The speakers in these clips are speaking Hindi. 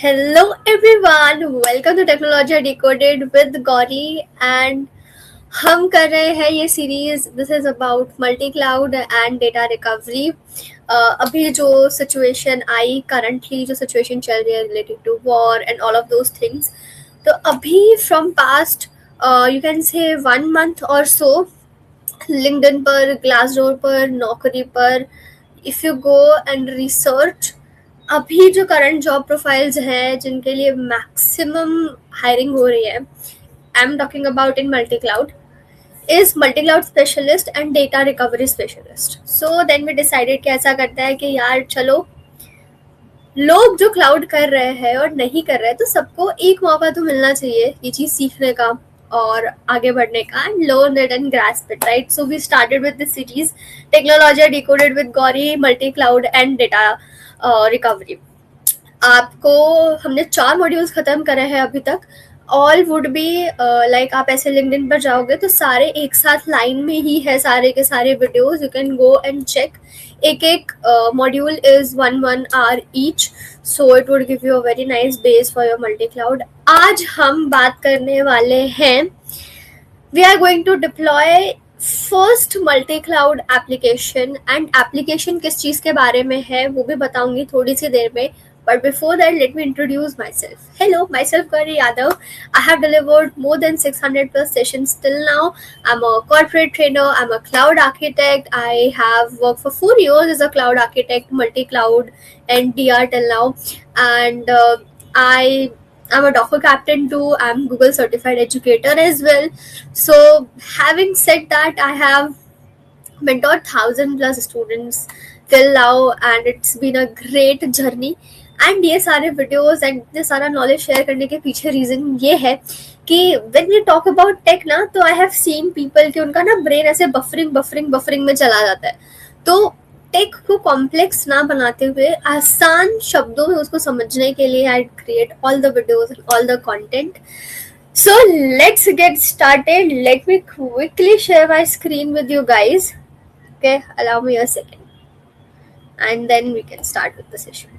Hello everyone, welcome to Technology Decoded with Gauri and हम कर रहे हैं ये series. This is about multi cloud and data recovery. अभी जो सिचुएशन आई, करंटली जो सिचुएशन चल रही है related to war and all of those things, तो अभी फ्रॉम पास्ट यू कैन से 1 month और सो लिंक्डइन पर, ग्लासडोर पर, नौकरी पर, if you go and research, अभी जो करंट जॉब प्रोफाइल्स हैं जिनके लिए मैक्सिमम हायरिंग हो रही है, I am talking about in multi cloud, is multi cloud specialist and data recovery specialist. So then we decided कि ऐसा करता है कि यार चलो, लोग जो क्लाउड कर रहे हैं और नहीं कर रहे हैं, तो सबको एक मौका तो मिलना चाहिए ये चीज़ सीखने का और आगे बढ़ने का, and learn it and grasp it, right? So we started with this series technology decoded with Gauri, multi cloud and data recovery. आपको हमने 4 मॉड्यूल्स खत्म करे हैं अभी तक. ऑल वुड बी लाइक, आप ऐसे लिंक्डइन पर जाओगे तो सारे एक साथ लाइन में ही है, सारे के सारे videos. You can go and check. एक एक module is 1 hour each, so it would give you a very nice base for your multi cloud. आज हम बात करने वाले हैं, we are going to deploy first multi cloud application. And application किस चीज़ के बारे में है वो भी बताऊंगी थोड़ी सी देर में. But before that, let me introduce myself. Hello, myself Gauri Yadav. I have delivered more than 600 plus sessions till now. I'm a corporate trainer. I'm a cloud architect. I have worked for 4 years as a cloud architect, multi-cloud and DR till now. And I'm a Docker captain too. I'm Google certified educator as well. So having said that, I have mentored 1,000+ students till now, and it's been a great journey. And ये सारे वीडियोस एंड ये सारा नॉलेज शेयर करने के पीछे रीजन ये है कि when we talk about tech ना, तो आई हैव सीन पीपल कि उनका ना ब्रेन ऐसे बफरिंग में चला जाता है. तो टेक को कॉम्प्लेक्स ना बनाते हुए आसान शब्दों में उसको समझने के लिए I create all the videos and all the content. So let's get started. Let me quickly share my screen with you guys. Okay, allow me a second. And then we can start with the session.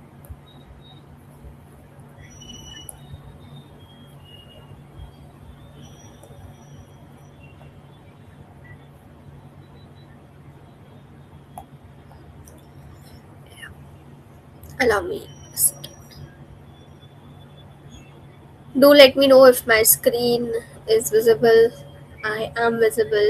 Allow me a second. Do let me know if my screen is visible. I am visible.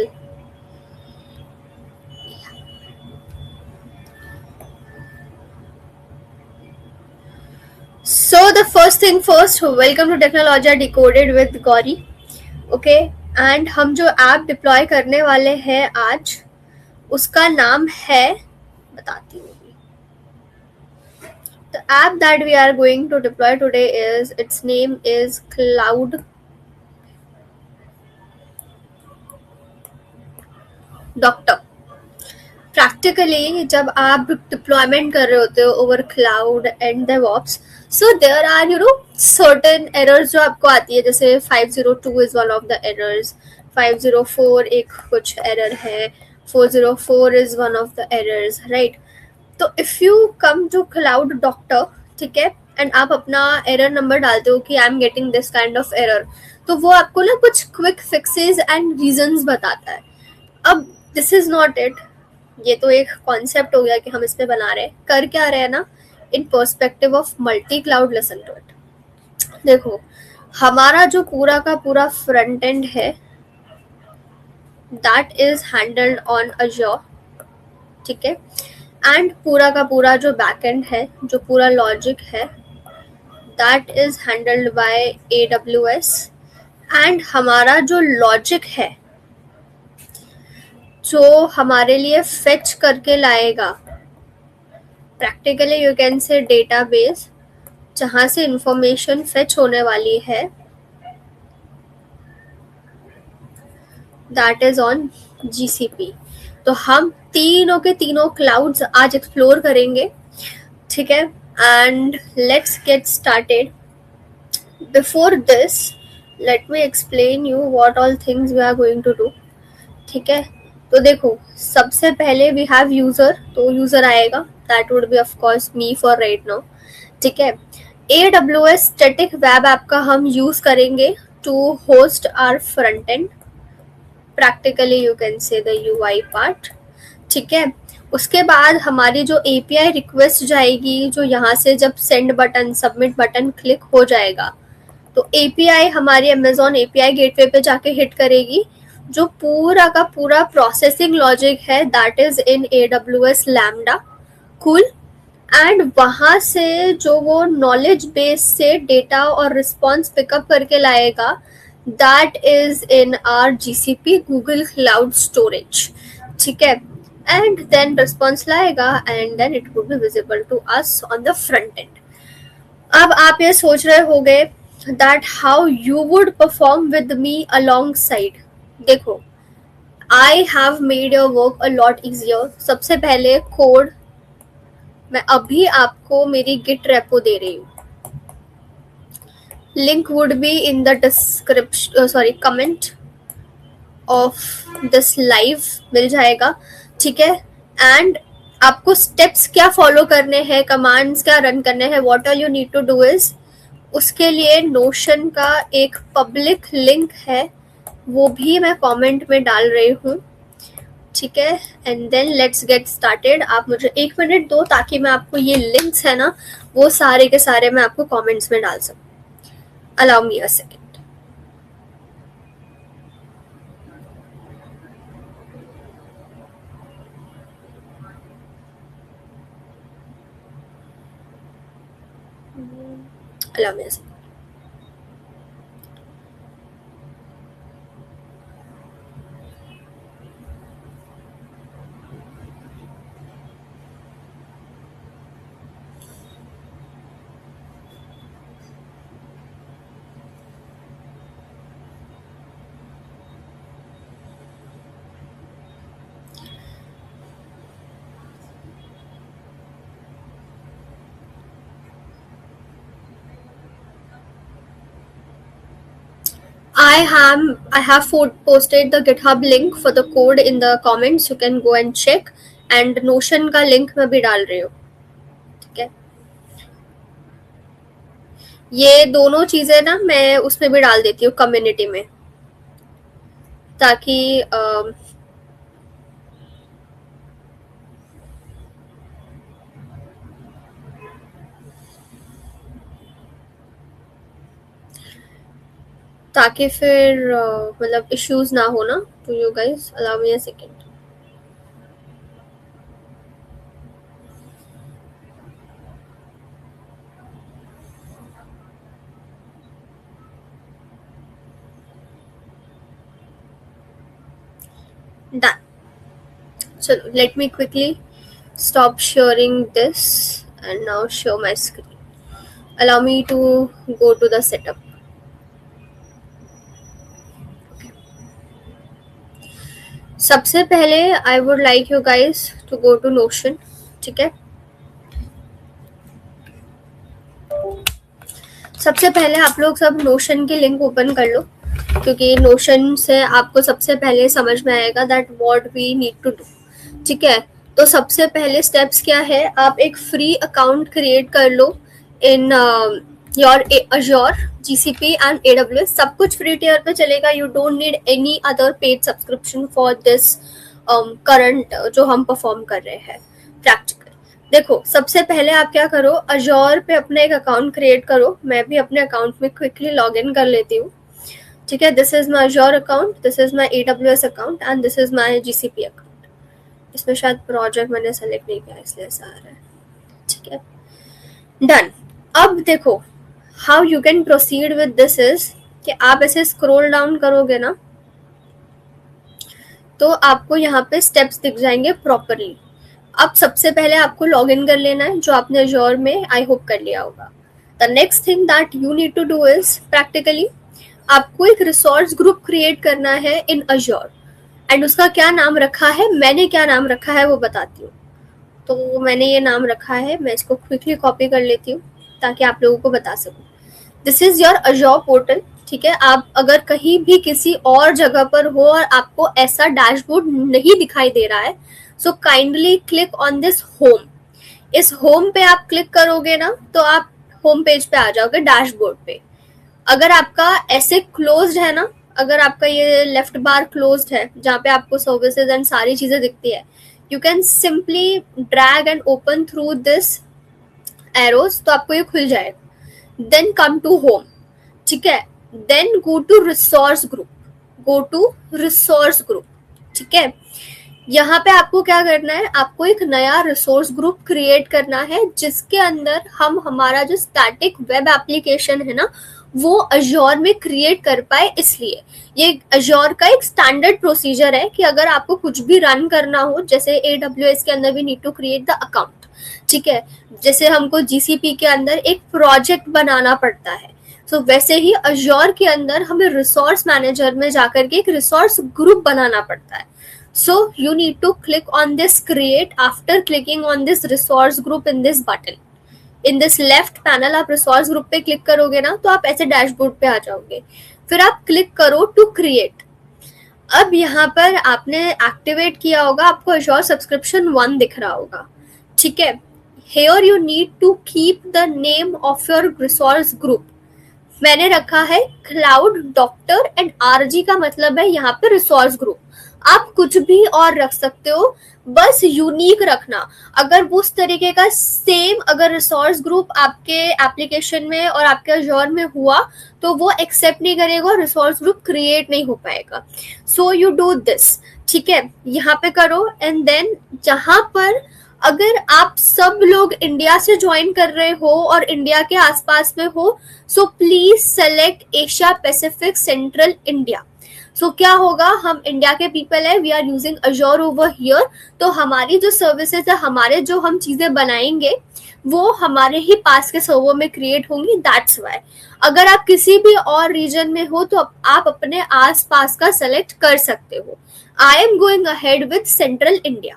So the first thing first, welcome to Technology Decoded with Gauri. Okay, and हम जो ऐप डिप्लॉय करने वाले हैं आज, उसका नाम है, बताती हूँ. The app that we are going to deploy today is, its name is Cloud Doctor. Practically जब आप डिप्लॉयमेंट कर रहे होते हो over cloud and DevOps, so there are certain errors जो आपको आती है, जैसे 502 is one of the errors, 504 एक कुछ एरर है, 404 is one of the errors, right? तो if you come to cloud doctor, ठीक है, एंड आप अपना एरर नंबर डालते हो कि I am getting this kind of error, तो वो आपको ना कुछ क्विक फिक्सेस एंड रीजंस बताता है. अब दिस इज नॉट इट. ये तो एक कॉन्सेप्ट हो गया कि हम इस पे बना रहे हैं. कर क्या रहे हैं ना, in perspective of multi cloud. Listen to it. देखो, हमारा जो पूरा का पूरा फ्रंट एंड है, that is handled on Azure, ठीक है, एंड पूरा का पूरा जो बैक एंड है, जो पूरा लॉजिक है, that is handled by AWS. And हमारा जो लॉजिक है, जो हमारे लिए फेच करके लाएगा, प्रैक्टिकली यू कैन से डेटाबेस, जहां से इंफॉर्मेशन फेच होने वाली है, दैट इज ऑन GCP. तो हम तीनों के तीनों क्लाउड्स आज एक्सप्लोर करेंगे, ठीक है. And let's get started. Before this, let me explain you what all things we are going to do, ठीक है. तो देखो, सबसे पहले वी हैव यूजर. तो यूजर आएगा, that would be of course me for right now, ठीक है. AWS स्टैटिक वेब ऐप का हम यूज करेंगे to host our front end, practically you can say the UI part, ठीक है। उसके बाद हमारी जो API रिक्वेस्ट जाएगी, जो यहाँ से जब send button submit button click हो जाएगा तो API हमारी Amazon API गेटवे पे जाके हिट करेगी। जो पूरा का पूरा प्रोसेसिंग लॉजिक है that is in AWS lambda, cool. And वहां से जो वो नॉलेज बेस से डेटा और रिस्पॉन्स पिकअप करके लाएगा that is in our GCP Google cloud storage, ठीक है। एंड देन रिस्पॉन्स लाएगा and then it would be visible to us on the front end. अब आप ये सोच रहे होंगे that how you would perform with me alongside। देखो, I have made your work a lot easier। सबसे पहले कोड मैं अभी आपको मेरी गिट रेपो दे रही हूँ, link would be in the description, sorry comment of this live मिल जाएगा, ठीक है। एंड आपको स्टेप्स क्या फॉलो करने हैं, कमांड्स क्या रन करने हैं, what all you need to do is, उसके लिए नोशन का एक पब्लिक लिंक है, वो भी मैं कमेंट में डाल रही हूँ, ठीक है। And then let's get started. आप मुझे 1 मिनट दो ताकि मैं आपको ये लिंक्स है ना वो सारे के सारे मैं आपको कमेंट्स में डाल सकूँ। Allow me a second. Allow me a second. I have posted the GitHub link for the code in the comments, you can go and check। and Notion का लिंक मैं भी डाल रही हूँ, ठीक है। ये दोनों चीजें ना मैं उसमें भी डाल देती हूँ कम्युनिटी में, ताकि ताकि फिर मतलब इश्यूज ना हो ना to you guys. Allow me a second. Done। So let me quickly stop sharing this and now show my screen। Allow me to go to the setup। सबसे पहले I would like you guys to go to Notion, ठीक है। सबसे पहले आप लोग सब Notion की लिंक ओपन कर लो, क्योंकि Notion से आपको सबसे पहले समझ में आएगा that what we need to do, ठीक है। तो सबसे पहले स्टेप्स क्या है, आप एक फ्री अकाउंट क्रिएट कर लो in your Azure, GCP and AWS। सब कुछ फ्री टियर पे चलेगा, you don't need any other paid subscription for this current जो हम परफॉर्म कर रहे हैं प्रैक्टिकल। देखो, सबसे पहले आप क्या करो, Azure पे अपना एक अकाउंट क्रिएट करो। मैं भी अपने अकाउंट में क्विकली लॉग इन कर लेती हूँ, ठीक है। This is my Azure account, this is my AWS account and this is my GCP account. इसमें शायद प्रोजेक्ट मैंने सेलेक्ट नहीं किया इसलिए ऐसा आ रहा है, ठीक है। डन। अब देखो how you can proceed with this is कि आप ऐसे स्क्रॉल डाउन करोगे ना तो आपको यहाँ पे स्टेप्स दिख जाएंगे प्रॉपरली। अब सबसे पहले आपको लॉग इन कर लेना है, जो आपने Azure में आई होप कर लिया होगा। The next thing that you need to do is practically आपको एक रिसोर्स ग्रुप क्रिएट करना है इन Azure। एंड उसका क्या नाम रखा है, मैंने क्या नाम रखा है वो बताती हूँ। तो मैंने ये नाम रखा है, मैं इसको क्विकली कॉपी कर लेती हूँ ताकि आप लोगों को बता सकूँ। This is your Azure portal, ठीक है। आप अगर कहीं भी किसी और जगह पर हो और आपको ऐसा डैशबोर्ड नहीं दिखाई दे रहा है, so kindly click on this home. इस होम पे आप क्लिक करोगे ना तो आप होम पेज पे आ जाओगे, डैशबोर्ड पे। अगर आपका ऐसे क्लोज्ड है ना, अगर आपका ये लेफ्ट बार क्लोज्ड है जहाँ पे आपको सर्विसेज एंड सारी चीजें दिखती है, you can simply drag and open through this arrows, तो आपको ये खुल जाएगा। देन कम टू होम, ठीक है। Then go to resource group, go to resource group, ठीक है। यहाँ पे आपको क्या करना है, आपको एक नया रिसोर्स ग्रुप क्रिएट करना है जिसके अंदर हम हमारा जो स्टैटिक वेब एप्लीकेशन है ना वो अजोर में क्रिएट कर पाए। इसलिए ये अजोर का एक स्टैंडर्ड प्रोसीजर है कि अगर आपको कुछ भी रन करना हो, जैसे AWS के अंदर we need to create the account, ठीक है, जैसे हमको GCP के अंदर एक प्रोजेक्ट बनाना पड़ता है, तो वैसे ही अजोर के अंदर हमें रिसोर्स मैनेजर में जाकर के एक रिसोर्स ग्रुप बनाना पड़ता है। So you need to click on this create after clicking on this resource group in this button. In this left panel आप resource group पे क्लिक करोगे ना तो आप ऐसे डैशबोर्ड पे आ जाओगे। फिर आप क्लिक करो to create। अब यहाँ पर आपने एक्टिवेट किया होगा, आपको Azure Subscription 1 दिख रहा होगा, ठीक है। Here you need to keep the name of your resource group। मैंने रखा है क्लाउड डॉक्टर एंड RG का मतलब है यहाँ पे रिसोर्स ग्रुप। आप कुछ भी और रख सकते हो, बस यूनिक रखना। अगर उस तरीके का सेम अगर रिसोर्स ग्रुप आपके एप्लीकेशन में और आपके अजोर में हुआ तो वो एक्सेप्ट नहीं करेगा, रिसोर्स ग्रुप क्रिएट नहीं हो पाएगा। सो यू डू दिस, ठीक है, यहाँ पे करो। एंड देन जहां पर अगर आप सब लोग इंडिया से ज्वाइन कर रहे हो और इंडिया के आसपास में हो, so please select Asia Pacific central India. So क्या होगा, हम इंडिया के पीपल है, we are using Azure over here, तो हमारी जो सर्विसेज है, हमारे जो हम चीजें बनाएंगे वो हमारे ही पास के सर्वर में क्रिएट होंगी, दैट्स वाई। अगर आप किसी भी और रीजन में हो तो आप अपने आस पास का सेलेक्ट कर सकते हो। I am going ahead with central India,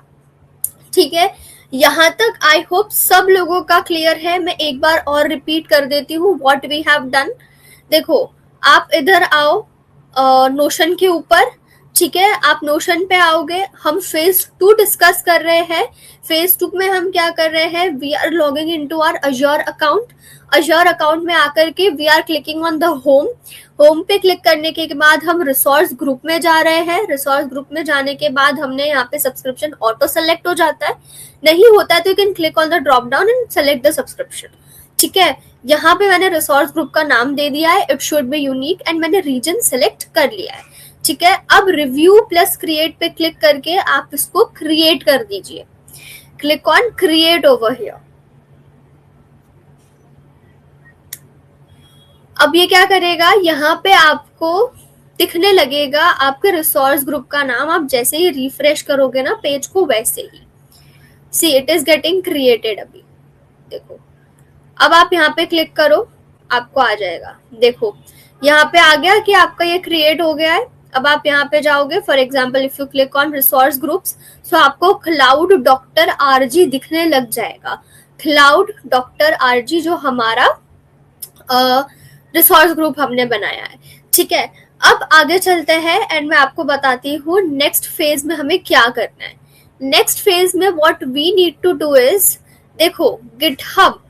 ठीक है। यहाँ तक आई होप सब लोगों का क्लियर है। मैं एक बार और रिपीट कर देती हूँ व्हाट वी हैव डन। देखो, आप इधर आओ नोशन के ऊपर, ठीक है, आप नोशन पे आओगे। हम फेज 2 डिस्कस कर रहे हैं। फेज 2 में हम क्या कर रहे हैं, we are logging into our Azure account. Azure account में आकर के we are clicking on the home. Home पे क्लिक करने के बाद हम रिसोर्स ग्रुप में जा रहे हैं। रिसोर्स ग्रुप में जाने के बाद हमने यहाँ पे सब्सक्रिप्शन ऑटो सेलेक्ट हो जाता है, नहीं होता है तो you can click on the drop down and select the subscription, ठीक है। यहाँ पे मैंने रिसोर्स ग्रुप का नाम दे दिया है, it should be unique, and मैंने रीजन सेलेक्ट कर लिया है, ठीक है। अब रिव्यू प्लस क्रिएट पे क्लिक करके आप इसको क्रिएट कर दीजिए। Click on create over here. अब ये क्या करेगा, यहाँ पे आपको दिखने लगेगा आपके रिसोर्स ग्रुप का नाम। आप जैसे ही रिफ्रेश करोगे ना पेज को, वैसे ही see it is getting created. अभी देखो, अब आप यहाँ पे क्लिक करो, आपको आ जाएगा। देखो यहाँ पे आ गया कि आपका ये क्रिएट हो गया है। अब आप यहाँ पे जाओगे, for example if you click on resource groups, so आपको क्लाउड डॉक्टर RG दिखने लग जाएगा। क्लाउड डॉक्टर RG जो हमारा रिसोर्स ग्रुप हमने बनाया है, ठीक है। अब आगे चलते हैं एंड मैं आपको बताती हूँ नेक्स्ट फेज में हमें क्या करना है। नेक्स्ट फेज में what we need to do is, देखो गिटहब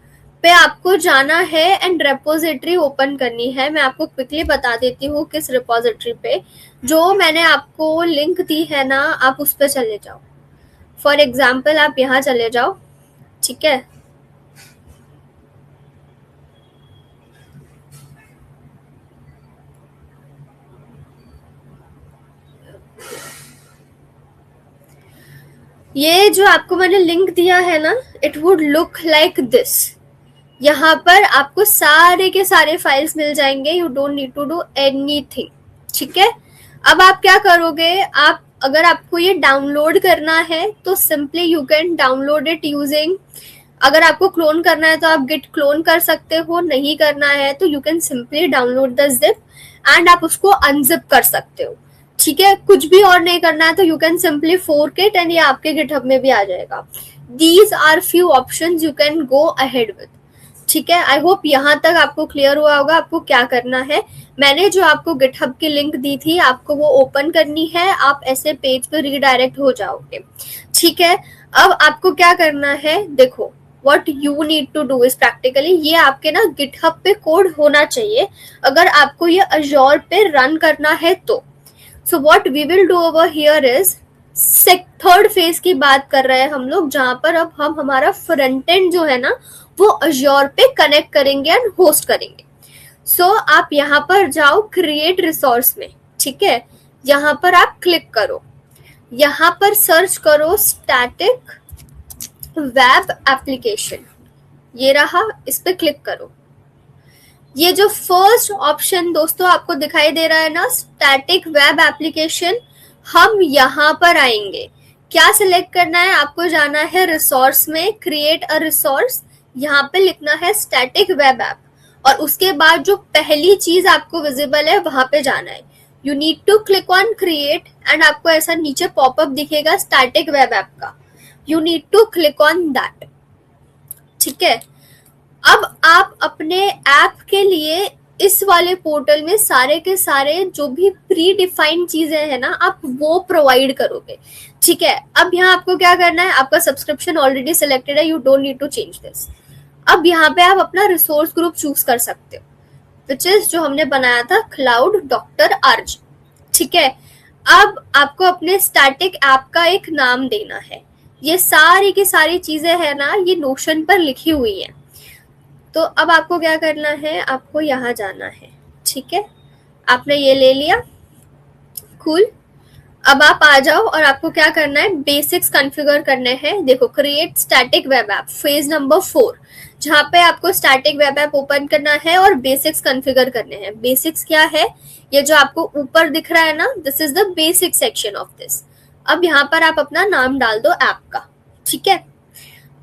पे आपको जाना है एंड रेपोजिटरी ओपन करनी है। मैं आपको क्विकली बता देती हूँ किस रिपोजिटरी पे, जो मैंने आपको लिंक दी है ना, आप उस पे चले जाओ। फॉर एग्जाम्पल आप यहाँ चले जाओ, ठीक है। ये जो आपको मैंने लिंक दिया है ना, it would look like this. यहाँ पर आपको सारे के सारे फाइल्स मिल जाएंगे, you don't need to do anything, ठीक है। अब आप क्या करोगे, आप अगर आपको ये डाउनलोड करना है तो simply you can download it using, अगर आपको क्लोन करना है तो आप गिट क्लोन कर सकते हो, नहीं करना है तो you can simply download the zip and आप उसको अनजिप कर सकते हो, ठीक है। कुछ भी और नहीं करना है तो you can simply fork it and ये आपके गिटहब में भी आ जाएगा। These are few options you can go ahead with, ठीक है। आई होप यहाँ तक आपको क्लियर हुआ होगा आपको क्या करना है। मैंने जो आपको गिटहब की लिंक दी थी, आपको वो ओपन करनी है, आप ऐसे पेज पे रीडायरेक्ट हो जाओगे, ठीक है। अब आपको क्या करना है, देखो what you need to do is practically ये आपके ना GitHub पे कोड होना चाहिए अगर आपको ये Azure पे रन करना है तो. So what we will do over here is third phase की बात कर रहे हैं हम लोग, जहां पर अब हम हमारा फ्रंट एंड जो है ना वो Azure पे कनेक्ट करेंगे एंड होस्ट करेंगे. सो आप यहाँ पर जाओ क्रिएट रिसोर्स में, ठीक है, यहाँ पर आप क्लिक करो, यहाँ पर सर्च करो स्टैटिक वेब एप्लीकेशन, ये रहा, इस पे क्लिक करो. ये जो फर्स्ट ऑप्शन दोस्तों आपको दिखाई दे रहा है ना स्टैटिक वेब एप्लीकेशन, हम यहाँ पर आएंगे. क्या सिलेक्ट करना है आपको, जाना है रिसोर्स में, क्रिएट अ रिसोर्स, यहाँ पे लिखना है स्टैटिक वेब ऐप और उसके बाद जो पहली चीज आपको विजिबल है वहां पे जाना है. You need to click on create and आपको ऐसा नीचे पॉपअप दिखेगा स्टैटिक वेब ऐप का. You need to click on that, ठीक है. अब आप अपने ऐप के लिए इस वाले पोर्टल में सारे के सारे जो भी प्री डिफाइंड चीजें हैं ना आप वो प्रोवाइड करोगे, ठीक है. अब यहाँ आपको क्या करना है, आपका सब्सक्रिप्शन ऑलरेडी सिलेक्टेड है, you don't need to change this. अब यहाँ पे आप अपना रिसोर्स ग्रुप चूज कर सकते हो, विच इज जो हमने बनाया था क्लाउड डॉक्टर आरजी, ठीक है. अब आपको अपने स्टैटिक ऐप का एक नाम देना है. ये सारी की सारी चीजें है ना ये नोशन पर लिखी हुई है. तो अब आपको क्या करना है, आपको यहाँ जाना है, ठीक है. आपने ये ले लिया, कूल. अब आप आ जाओ और आपको क्या करना है, बेसिक्स कॉन्फ़िगर करने हैं. देखो create static web app phase number 4, जहाँ पे आपको स्टैटिक वेब ऐप ओपन करना है और बेसिक्स कॉन्फ़िगर करने हैं. बेसिक्स क्या है, ये जो आपको ऊपर दिख रहा है ना, this is the basic section of this. अब यहाँ पर आप अपना नाम डाल दो ऐप का, ठीक है.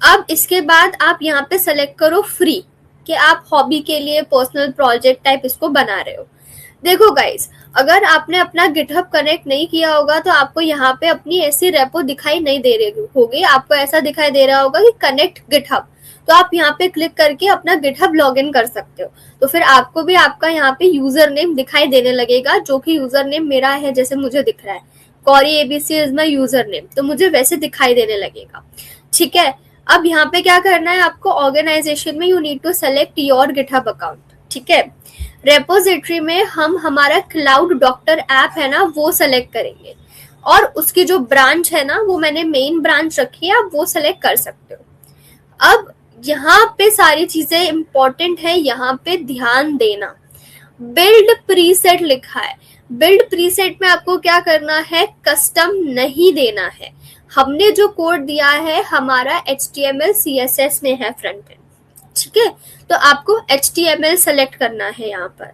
अब इसके बाद आप यहाँ पे सेलेक्ट करो फ्री, कि आप हॉबी के लिए पर्सनल प्रोजेक्ट टाइप इसको बना रहे हो. देखो गाइस, अगर आपने अपना गिटहब कनेक्ट नहीं किया होगा तो आपको यहाँ पे अपनी ऐसी रेपो दिखाई नहीं दे रही होगी. आपको ऐसा दिखाई दे रहा होगा कि कनेक्ट गिटहब, तो आप यहाँ पे क्लिक करके अपना गिटहब लॉगिन कर सकते हो. तो फिर आपको भी आपका यहाँ पे यूजर नेम दिखाई देने लगेगा, जो कि यूजर नेम मेरा है, जैसे मुझे दिख रहा है कौरी ABC is my user name, तो मुझे वैसे दिखाई देने लगेगा, ठीक है. अब यहाँ पे क्या करना है आपको, ऑर्गेनाइजेशन में you need to select your GitHub account, ठीक है. रेपोजिटरी में हम हमारा क्लाउड डॉक्टर ऐप है ना वो सेलेक्ट करेंगे और उसकी जो ब्रांच है ना वो मैंने मेन ब्रांच रखी है, आप वो सेलेक्ट कर सकते हो. अब यहाँ पे सारी चीजें इंपॉर्टेंट है, यहाँ पे ध्यान देना. बिल्ड प्रीसेट लिखा है, बिल्ड प्रीसेट में आपको क्या करना है, कस्टम नहीं देना है. हमने जो कोड दिया है हमारा HTML CSS में है फ्रंट एंड, ठीक है. तो आपको HTML सेलेक्ट करना है यहाँ पर.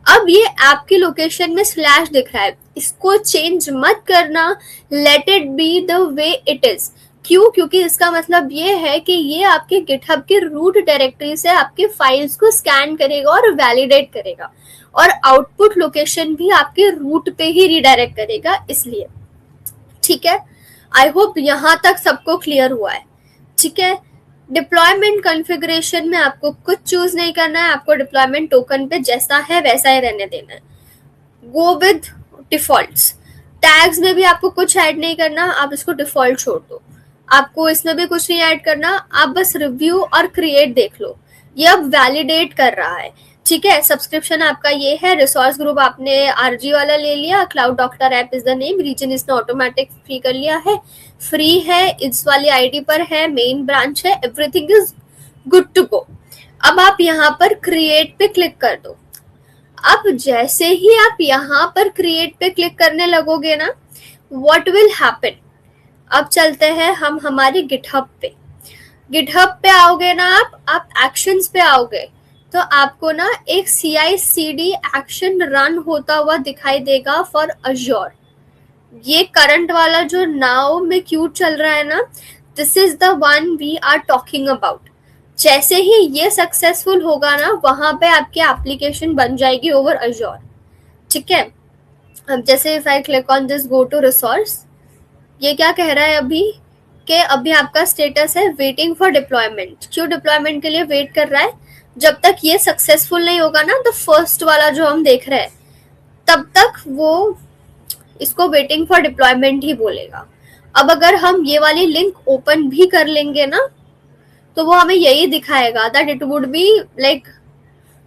अब ये ऐप की लोकेशन में स्लैश दिख रहा है, इसको चेंज मत करना, let it be the way it is. क्यों, क्योंकि इसका मतलब ये है कि ये आपके गिटहब के रूट डायरेक्टरी से आपके फाइल्स को स्कैन करेगा और वैलिडेट करेगा और आउटपुट लोकेशन भी आपके रूट पे ही रिडायरेक्ट करेगा, इसलिए, ठीक है. आई होप यहाँ तक सबको क्लियर हुआ है, ठीक है. डिप्लॉयमेंट कॉन्फ़िगरेशन में आपको कुछ चूज नहीं करना है, आपको डिप्लॉयमेंट टोकन पे जैसा है वैसा ही रहने देना है. Go with defaults. टैग्स में भी आपको कुछ ऐड नहीं करना, आप इसको डिफॉल्ट छोड़ दो. आपको इसमें भी कुछ नहीं ऐड करना, आप बस रिव्यू और क्रिएट देख लो. ये अब वैलिडेट कर रहा है, ठीक है. सब्सक्रिप्शन आपका ये है, रिसोर्स ग्रुप आपने आरजी वाला ले लिया, cloud doctor app is the name, region इसने ऑटोमेटिक फ्री कर लिया है, फ्री है, इस वाली आईडी पर है, मेन ब्रांच है, everything is good to go. अब आप यहाँ पर क्रिएट पे क्लिक कर दो. अब जैसे ही आप यहाँ पर क्रिएट पे क्लिक करने लगोगे ना, व्हाट विल हैपन, अब चलते हैं हम हमारी गिटहब पे. गिटहब पे आओगे ना आप एक्शंस पे आओगे तो आपको ना एक CI/CD एक्शन रन होता हुआ दिखाई देगा फॉर Azure. ये करंट वाला जो नाउ में क्यू चल रहा है ना, this is the one we are talking about. जैसे ही ये सक्सेसफुल होगा ना, वहां पे आपकी एप्लीकेशन बन जाएगी ओवर Azure, ठीक है. अब जैसे if I click on this go to resource, ये क्या कह रहा है अभी कि अभी आपका स्टेटस है वेटिंग फॉर डिप्लॉयमेंट. क्यों डिप्लॉयमेंट के लिए वेट कर रहा है, जब तक ये सक्सेसफुल नहीं होगा ना, तो फर्स्ट वाला जो हम देख रहे हैं, तब तक वो इसको वेटिंग फॉर डिप्लॉयमेंट ही बोलेगा. अब अगर हम ये वाली लिंक ओपन भी कर लेंगे ना, तो वो हमें यही दिखाएगा that it would be like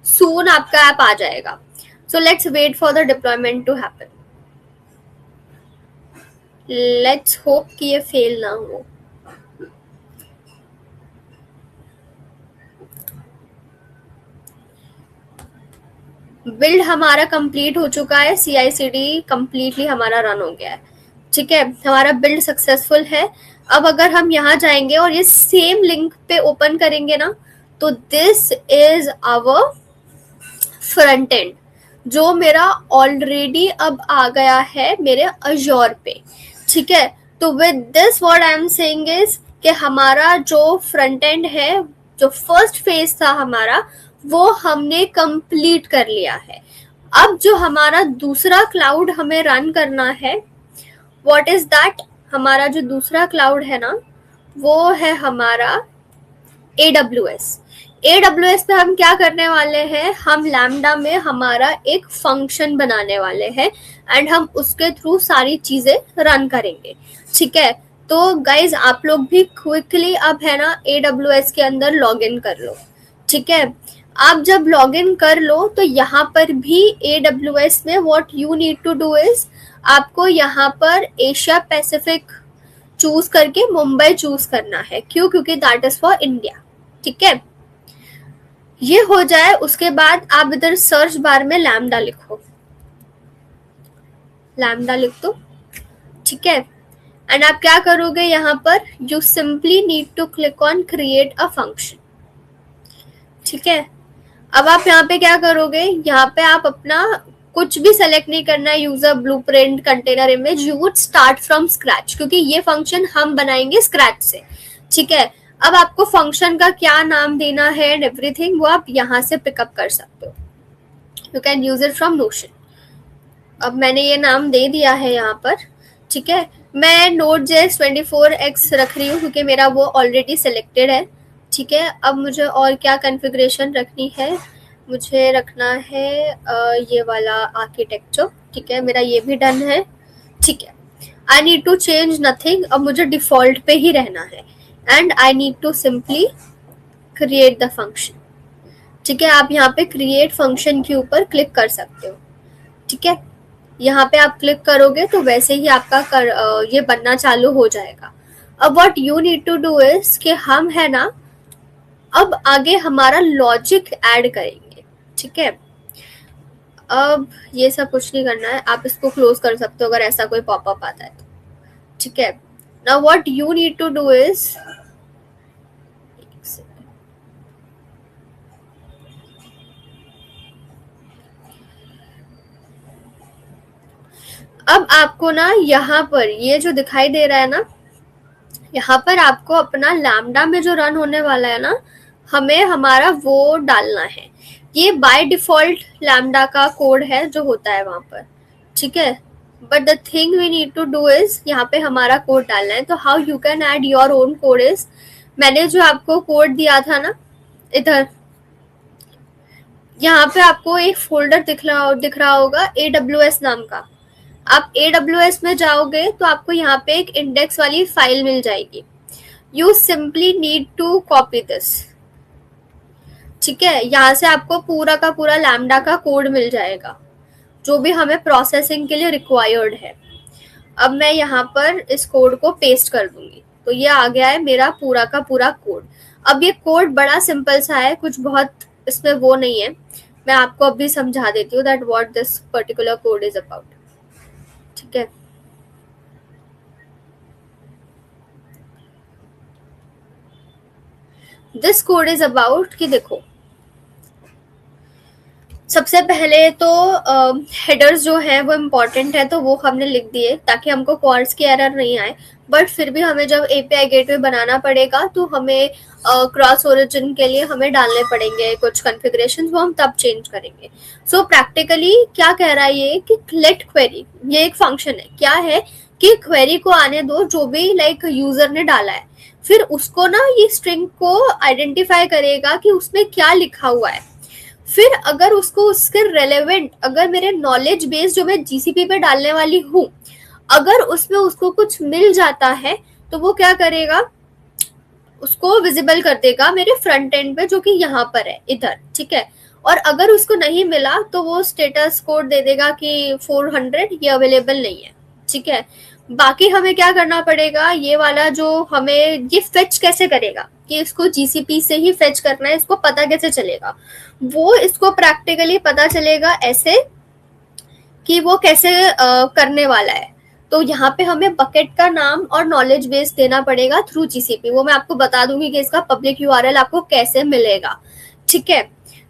soon आपका ऐप आ जाएगा. So let's wait for the deployment to happen. Let's hope कि ये फेल ना हो. बिल्ड हमारा कंप्लीट हो चुका है. CI/CD कंप्लीटली हमारा रन हो गया है. ठीक है, हमारा बिल्ड सक्सेसफुल है. अब अगर हम यहाँ जाएंगे और ये सेम लिंक पे ओपन करेंगे ना, तो this is our front end जो मेरा ऑलरेडी अब आ गया है मेरे अजोर पे. ठीक है, तो with this what I am saying is कि हमारा जो फ्रंट एंड है, जो फर्स्ट फेज था हमारा, वो हमने कंप्लीट कर लिया है. अब जो हमारा दूसरा क्लाउड हमें रन करना है, व्हाट इज दैट? हमारा जो दूसरा क्लाउड है ना, वो है हमारा AWS. AWS पे हम क्या करने वाले हैं, हम लैम्डा में हमारा एक फंक्शन बनाने वाले हैं एंड हम उसके थ्रू सारी चीजें रन करेंगे. ठीक है, तो गाइज आप लोग भी क्विकली अब है ना AWS के अंदर लॉग इन कर लो. ठीक है, आप जब लॉग इन कर लो तो यहाँ पर भी AWS में what you need to do is, आपको यहाँ पर एशिया पैसिफिक चूज करके मुंबई चूज करना है. क्यों? क्योंकि दैट इज फॉर इंडिया. ठीक है, ये हो जाए उसके बाद आप इधर सर्च बार में लैम्डा लिखो, लैम्डा लिख दो. ठीक है, एंड आप क्या करोगे यहाँ पर, you simply need to click on create a function. ठीक है, अब आप यहाँ पे क्या करोगे, यहाँ पे आप अपना कुछ भी सेलेक्ट नहीं करना है, user, blueprint, container image, you would start from scratch, क्योंकि ये फंक्शन हम बनाएंगे स्क्रैच से. ठीक है, अब आपको फंक्शन का क्या नाम देना है एंड एवरीथिंग वो आप यहाँ से पिकअप कर सकते हो. You can use it from notion. अब मैंने ये नाम दे दिया है यहाँ पर. ठीक है, मैं Node.js 24x रख रही हूँ क्योंकि मेरा वो ऑलरेडी सिलेक्टेड है. ठीक है, अब मुझे और क्या कॉन्फ़िगरेशन रखनी है, मुझे रखना है ये वाला आर्किटेक्चर. ठीक है, मेरा ये भी डन है. ठीक है, I need to change nothing, अब मुझे डिफॉल्ट पे ही रहना है and I need to simply create the function. ठीक है, आप यहाँ पे क्रिएट फंक्शन के ऊपर क्लिक कर सकते हो. ठीक है, यहाँ पे आप क्लिक करोगे तो वैसे ही आपका ये बनना चालू हो जाएगा. अब what you need to do is कि हम है ना अब आगे हमारा लॉजिक ऐड करेंगे. ठीक है, अब ये सब कुछ नहीं करना है, आप इसको क्लोज कर सकते हो अगर ऐसा कोई पॉपअप आता है तो. ठीक है, now what you need to do is, अब आपको ना यहाँ पर ये जो दिखाई दे रहा है ना, यहाँ पर आपको अपना लैम्डा में जो रन होने वाला है ना, हमें हमारा वो डालना है. ये बाय डिफॉल्ट लैम्डा का कोड है जो होता है वहां पर. ठीक है, but the thing we need to do is यहाँ पे हमारा कोड डालना है. तो how you can add your own code is, मैंने जो आपको कोड दिया था ना इधर, यहाँ पे आपको एक फोल्डर दिख रहा होगा AWS नाम का. आप AWS में जाओगे तो आपको यहाँ पे एक इंडेक्स वाली फाइल मिल जाएगी. You simply need to copy this. ठीक है, यहाँ से आपको पूरा का पूरा लैम्डा का कोड मिल जाएगा जो भी हमें प्रोसेसिंग के लिए रिक्वायर्ड है. अब मैं यहाँ पर इस कोड को पेस्ट कर दूंगी तो ये आ गया है मेरा पूरा का पूरा कोड. अब ये कोड बड़ा सिंपल सा है, कुछ बहुत इसमें वो नहीं है. मैं आपको अभी समझा देती हूँ that what this particular code is about. ठीक है, दिस कोड इज अबाउट कि देखो, सबसे पहले तो हेडर्स जो है वो इम्पोर्टेंट है तो वो हमने लिख दिए ताकि हमको क्वार्ट्स की एरर नहीं आए. बट फिर भी हमें जब API गेटवे बनाना पड़ेगा तो हमें क्रॉस ओरिजिन के लिए हमें डालने पड़ेंगे कुछ कॉन्फ़िगरेशंस, वो हम तब चेंज करेंगे. सो प्रैक्टिकली क्या कह रहा है ये कि लेट क्वेरी, ये एक फंक्शन है. क्या है कि क्वेरी को आने दो जो भी लाइक यूजर ने डाला है, फिर उसको ना ये स्ट्रिंग को आइडेंटिफाई करेगा कि उसमें क्या लिखा हुआ है. फिर अगर उसको उसके रेलेवेंट, अगर मेरे नॉलेज बेस जो मैं GCP पे डालने वाली हूँ, अगर उसमें उसको कुछ मिल जाता है तो वो क्या करेगा, उसको विजिबल कर देगा मेरे फ्रंट एंड पे, जो कि यहाँ पर है इधर, ठीक है। और अगर उसको नहीं मिला तो वो स्टेटस कोड दे देगा कि 400 ये अवेलेबल नहीं है, ठीक है। बाकी हमें क्या करना पड़ेगा, ये वाला जो हमें ये फेच कैसे करेगा कि इसको जीसीपी से ही फेच करना है, इसको पता कैसे चलेगा, वो इसको प्रैक्टिकली पता चलेगा ऐसे कि वो कैसे करने वाला है। तो यहाँ पे हमें बकेट का नाम और नॉलेज बेस देना पड़ेगा थ्रू जीसीपी। वो मैं आपको बता दूंगी कि इसका पब्लिक यूआरएल आपको कैसे मिलेगा, ठीक है।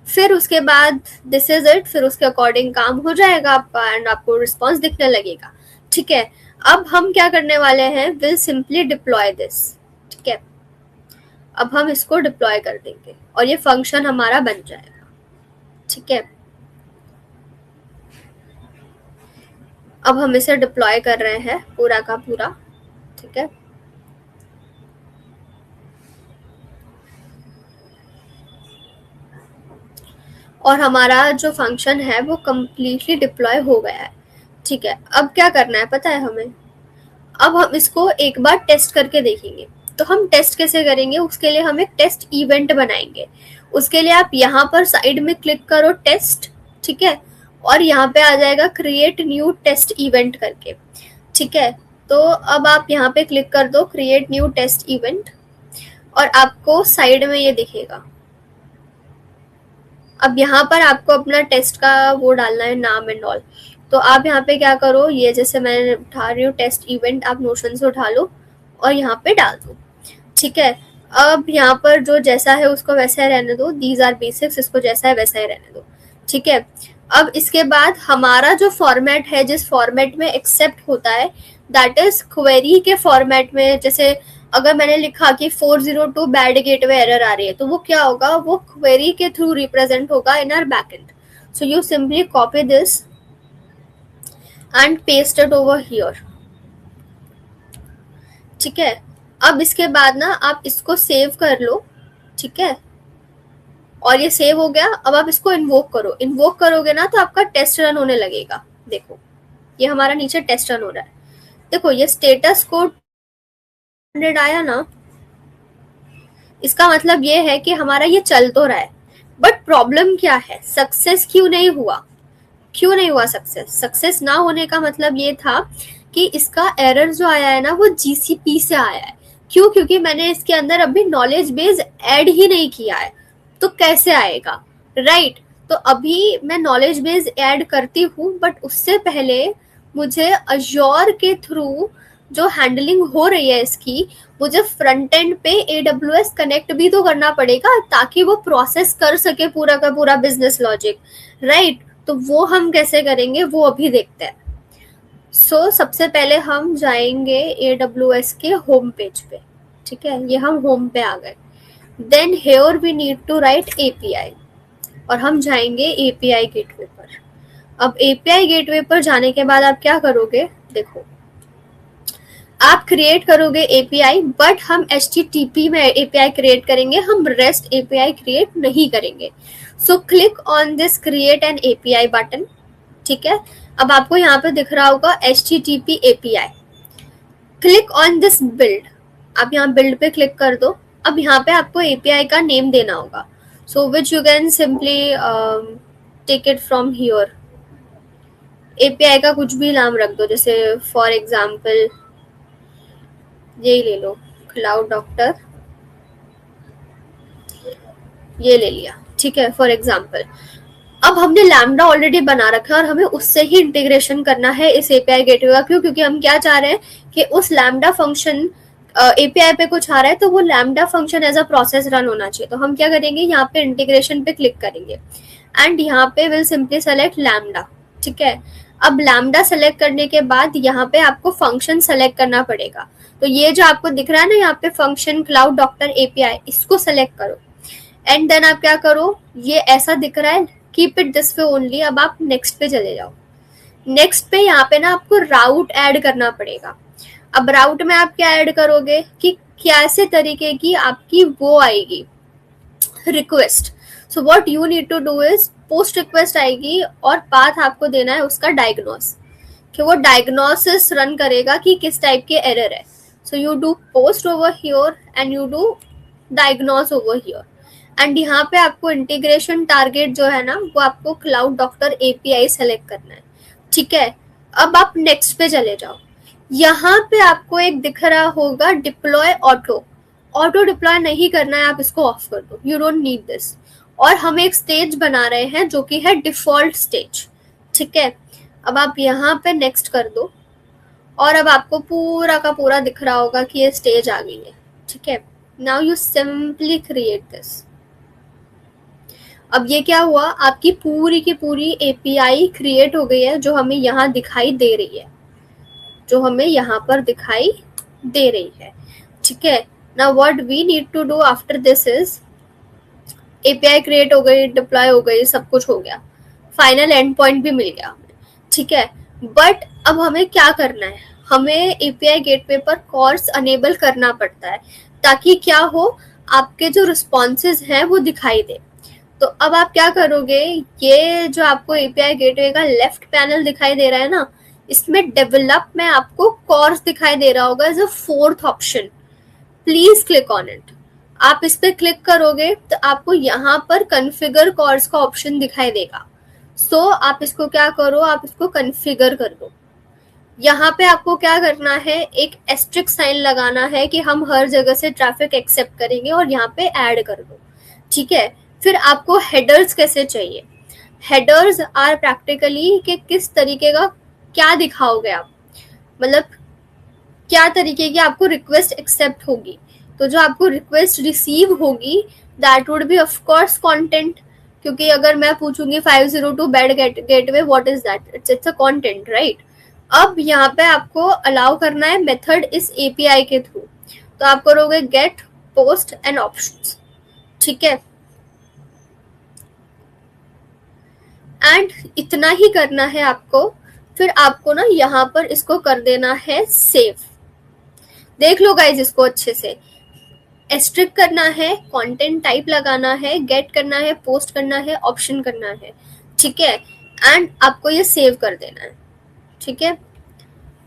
फिर उसके बाद दिस इज इट, फिर उसके अकॉर्डिंग काम हो जाएगा आपका एंड आपको रिस्पॉन्स दिखने लगेगा, ठीक है। अब हम क्या करने वाले हैं, विल सिंपली डिप्लॉय दिस, ठीक है। अब हम इसको डिप्लॉय कर देंगे और ये फंक्शन हमारा बन जाएगा, ठीक है। अब हम इसे डिप्लॉय कर रहे हैं पूरा का पूरा, ठीक है। और हमारा जो फंक्शन है वो कम्प्लीटली डिप्लॉय हो गया है, ठीक है। अब क्या करना है पता है हमें, अब हम इसको एक बार टेस्ट करके देखेंगे। तो हम टेस्ट कैसे करेंगे, उसके लिए हम एक टेस्ट इवेंट बनाएंगे। उसके लिए आप यहाँ पर साइड में क्लिक करो टेस्ट, ठीक है। और यहाँ पे आ जाएगा क्रिएट न्यू टेस्ट इवेंट करके, ठीक है। तो अब आप यहाँ पे क्लिक कर दो क्रिएट न्यू टेस्ट इवेंट और आपको साइड में ये दिखेगा। अब यहाँ पर आपको अपना टेस्ट का वो डालना है, नाम एंड ऑल। तो आप यहाँ पे क्या करो, ये जैसे मैं उठा रही हूँ टेस्ट इवेंट, आप नोशन से उठा लो और यहाँ पे डाल दो, ठीक है। अब यहाँ पर जो जैसा है उसको वैसा ही रहने दो, दीज आर बेसिक्स, इसको जैसा है वैसा ही रहने दो, ठीक है। अब इसके बाद हमारा जो फॉर्मेट है, जिस फॉर्मेट में एक्सेप्ट होता है, दैट इज क्वेरी के फॉर्मेट में। जैसे अगर मैंने लिखा कि 402 बैड गेटवे एरर आ रही है, तो वो क्या होगा, वो क्वेरी के थ्रू रिप्रेजेंट होगा in our backend. So you simply copy this and paste it over here, ठीक है। अब इसके बाद ना आप इसको सेव कर लो, ठीक है। और ये सेव हो गया। अब आप इसको इन्वोक करो, इन्वोक करोगे ना तो आपका टेस्ट रन होने लगेगा। देखो ये हमारा नीचे टेस्ट रन हो रहा है, देखो ये स्टेटस कोड 100 आया ना, इसका मतलब ये है कि हमारा ये चल तो रहा है। बट प्रॉब्लम क्या है, सक्सेस क्यों नहीं हुआ, क्यों नहीं हुआ सक्सेस? सक्सेस ना होने का मतलब ये था कि इसका एरर जो आया है ना वो जीसीपी से आया है। क्यों? क्योंकि मैंने इसके अंदर अभी नॉलेज बेस ऐड ही नहीं किया है, तो कैसे आएगा, राइट। तो अभी मैं नॉलेज बेस ऐड करती हूँ, बट उससे पहले मुझे अज्योर के थ्रू जो हैंडलिंग हो रही है इसकी, मुझे फ्रंट एंड पे AWS कनेक्ट भी तो करना पड़ेगा ताकि वो प्रोसेस कर सके पूरा का पूरा बिजनेस लॉजिक, राइट। तो वो हम कैसे करेंगे वो अभी देखते हैं। सो सबसे पहले हम जाएंगे AWS के होम पेज पे, ठीक है। ये हम होम पे आ गए। Then here we need to write API और हम जाएंगे API गेटवे पर। अब API गेटवे पर जाने के बाद आप क्या करोगे, देखो आप क्रिएट करोगे API, बट हम HTTP में API क्रिएट करेंगे, हम REST API क्रिएट नहीं करेंगे। So click on this create an API button, ठीक है। अब आपको यहाँ पे दिख रहा होगा HTTP API। Click on this build, आप यहाँ बिल्ड पे क्लिक कर दो। अब यहाँ पे आपको API का नेम देना होगा, so which you can simply take it from here. API का कुछ भी नाम रख दो, जैसे फॉर एग्जाम्पल यही ले लो, क्लाउड डॉक्टर, ये ले लिया, ठीक है, फॉर एग्जाम्पल। अब हमने लैम्डा ऑलरेडी बना रखा है और हमें उससे ही इंटीग्रेशन करना है इस API गेटवे का। क्यों? क्योंकि हम क्या चाह रहे हैं कि उस लैम्डा फंक्शन API पे कुछ आ रहा है तो वो lambda function as a process run होना चाहिए। तो हम क्या करेंगे, यहाँ पे इंटीग्रेशन पे क्लिक करेंगे एंड यहाँ पे विल सिंपली सेलेक्ट लैम्डा, ठीक है। अब लैम्डा सेलेक्ट करने के बाद यहाँ पे आपको फंक्शन सेलेक्ट करना पड़ेगा। तो ये जो आपको दिख रहा है ना यहाँ पे फंक्शन क्लाउड डॉक्टर API, इसको सेलेक्ट करो एंड देन आप क्या करो, ये ऐसा दिख रहा है, keep it this way only. अब आप नेक्स्ट पे चले जाओ। नेक्स्ट पे यहाँ पे ना आपको राउट ऐड करना पड़ेगा। अब राउट में आप क्या ऐड करोगे कि कैसे तरीके की आपकी वो आएगी request. So what you need to do is post request आएगी और पाथ आपको देना है उसका डायग्नोस, कि वो डायग्नोसिस रन करेगा कि किस टाइप के एरर है। So you do post over here and you do diagnose over here. And यहाँ पे आपको इंटीग्रेशन टारगेट जो है ना वो आपको क्लाउड डॉक्टर एपीआई सेलेक्ट करना है। ठीक है, अब आप नेक्स्ट पे चले जाओ। यहाँ पे आपको एक दिख रहा होगा डिप्लॉय ऑटो। ऑटो डिप्लॉय नहीं करना है, आप इसको ऑफ कर दो, यू डोंट नीड दिस। और हम एक स्टेज बना रहे हैं जो कि है डिफॉल्ट स्टेज। ठीक है, अब आप यहाँ पे नेक्स्ट कर दो और अब आपको पूरा का पूरा दिख रहा होगा कि ये स्टेज आ गई है। ठीक है, now you simply create this. अब ये क्या हुआ, आपकी पूरी की पूरी एपीआई क्रिएट हो गई है जो हमें यहाँ दिखाई दे रही है, जो हमें यहाँ पर दिखाई दे रही है। ठीक है, now what we need to do after this is, API create हो गई, डिप्लॉय हो गई, सब कुछ हो गया, फाइनल एंड पॉइंट भी मिल गया हमें। ठीक है, बट अब हमें क्या करना है, हमें एपीआई गेटवे पर कॉर्स अनेबल करना पड़ता है ताकि क्या हो, आपके जो रिस्पॉन्सेज हैं वो दिखाई दे। तो अब आप क्या करोगे, ये जो आपको एपीआई गेटवे का लेफ्ट पैनल दिखाई दे रहा है ना, इसमें डेवलप में आपको कॉर्स दिखाई दे रहा होगा as a fourth option. Please click on it. आप इस पे क्लिक करोगे तो आपको यहाँ पर कॉन्फ़िगर कॉर्स का ऑप्शन दिखाई देगा। सो आप इसको क्या करो, आप इसको कॉन्फ़िगर कर दो। यहाँ पे आपको क्या करना है, एक एस्ट्रिक साइन लगाना है कि हम हर जगह से ट्रैफिक एक्सेप्ट करेंगे और यहाँ पे ऐड कर दो। ठीक है, फिर आपको हेडर्स कैसे चाहिए, हेडर्स आर प्रैक्टिकली कि किस तरीके का क्या दिखाओगे आप, मतलब क्या तरीके की आपको रिक्वेस्ट एक्सेप्ट होगी। तो जो आपको रिक्वेस्ट रिसीव होगी that would be of course content, क्योंकि अगर मैं पूछूंगी 502 bed gateway what is that, it's a content, right. अब यहाँ पे आपको अलाउ करना है मेथड इस एपीआई के थ्रू, तो आप करोगे गेट पोस्ट एंड ऑप्शंस। ठीक है, एंड इतना ही करना है आपको। फिर आपको ना यहाँ पर इसको कर देना है सेव। देख लो गाइज इसको अच्छे से, एस्ट्रिक करना है, कंटेंट टाइप लगाना है, गेट करना है, पोस्ट करना है, ऑप्शन करना है। ठीक है, एंड आपको ये सेव कर देना है। ठीक है,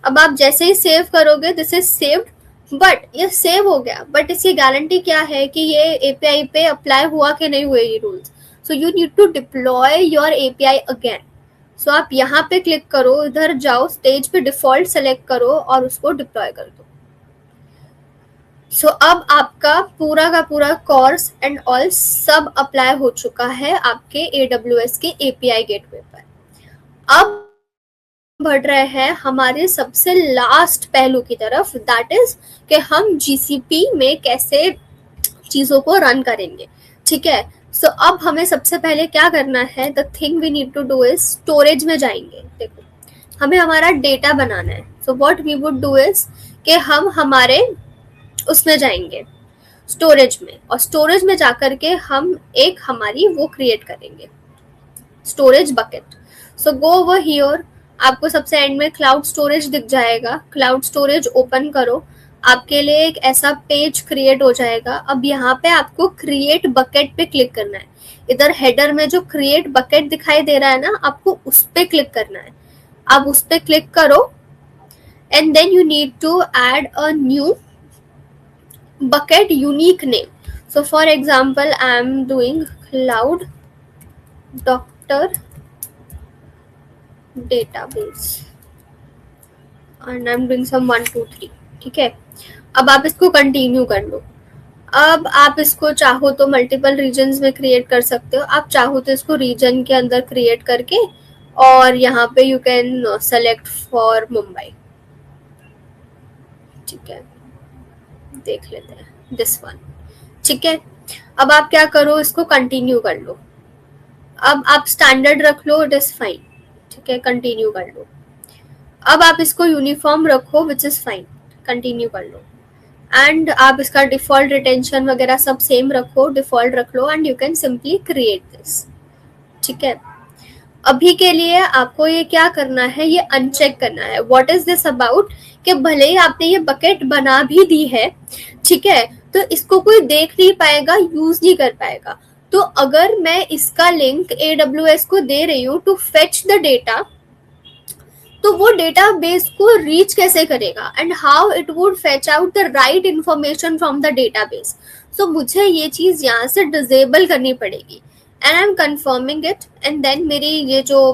अब आप जैसे ही सेव करोगे दिस इज सेव्ड, बट ये सेव हो गया, बट इसकी गारंटी क्या है कि ये एपीआई पे अप्लाई हुआ कि नहीं हुए ये rules. So you need to deploy your API again. So आप यहाँ पे क्लिक करो, इधर जाओ, स्टेज पे डिफॉल्ट सेलेक्ट करो और उसको डिप्लॉय कर दो। सो अब आपका पूरा का पूरा कोर्स एंड ऑल सब अप्लाई हो चुका है आपके AWS के एपीआई गेटवे पर। अब बढ़ रहे हैं हमारे सबसे लास्ट पहलू की तरफ, दैट इज कि हम जीसीपी में कैसे चीजों को रन करेंगे। ठीक है, सो अब हमें सबसे पहले क्या करना है, the thing we need to do is storage में जाएंगे। देखो हमें हमारा डेटा बनाना है, so what we would do is कि हम हमारे उसमें जाएंगे स्टोरेज में, और स्टोरेज में जाकर के हम एक हमारी वो क्रिएट करेंगे storage bucket. So go over here, आपको सबसे एंड में क्लाउड स्टोरेज दिख जाएगा, क्लाउड स्टोरेज ओपन करो, आपके लिए एक ऐसा पेज क्रिएट हो जाएगा। अब यहाँ पे आपको क्रिएट बकेट पे क्लिक करना है। इधर हेडर में जो क्रिएट बकेट दिखाई दे रहा है ना, आपको उस पे क्लिक करना है। आप उस पे क्लिक करो and then you need to add a new bucket unique name. So for example I am doing cloud doctor database and I am doing some 1 2 3। ठीक है, अब आप इसको कंटिन्यू कर लो। अब आप इसको चाहो तो मल्टीपल रीजन्स में क्रिएट कर सकते हो, आप चाहो तो इसको रीजन के अंदर क्रिएट करके और यहाँ पे you can select for Mumbai. ठीक है, देख लेते हैं दिस वन। ठीक है, अब आप क्या करो, इसको कंटिन्यू कर लो। अब आप स्टैंडर्ड रख लो, इट इज फाइन। ठीक है, कंटिन्यू कर लो। अब आप इसको यूनिफॉर्म रखो विच इज फाइन, कंटिन्यू कर लो। एंड आप इसका डिफॉल्ट रिटेंशन वगैरह सब सेम रखो, डिफॉल्ट रख लो and you can simply create this. ठीक है, अभी के लिए आपको ये क्या करना है, ये अनचेक करना है। व्हाट इज दिस अबाउट, कि भले ही आपने ये बकेट बना भी दी है, ठीक है, तो इसको कोई देख नहीं पाएगा, यूज नहीं कर पाएगा। तो अगर मैं इसका लिंक AWS को दे रही हूँ टू फेच द डेटा, तो वो डेटाबेस को रीच कैसे करेगा and how it would fetch out the right information from the database. So मुझे ये चीज़ यहाँ से डिसेबल करनी पड़ेगी and I am confirming it and then मेरी ये जो